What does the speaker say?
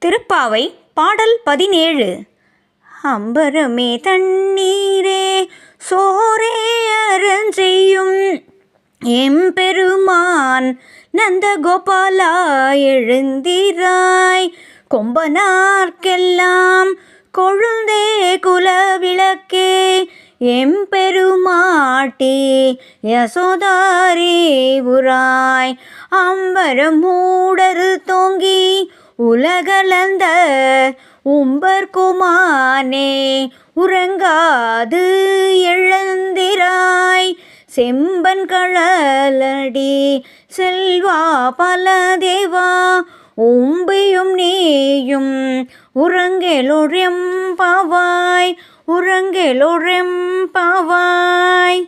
திருப்பாவை பாடல் 17. அம்பரமே தண்ணீரே சோரே அரஞ்செய்யும் எம்பெருமான் நந்தகோபாலா எழுந்திராய். கொம்பனார்க்கெல்லாம் கொழுந்தே குலவிளக்கே எம்பெருமாட்டி யசோதாரே உராய். அம்பரம் மூடரு தோங்கி உலகளந்த உம்பர்குமானே உறங்காது எழுந்திராய். செம்பன் கழலடி செல்வா பலதேவா உம்பியும் நீயும் உறங்கெலொரெம்பாவாய் உறங்கெலொரெம்பாவாய்.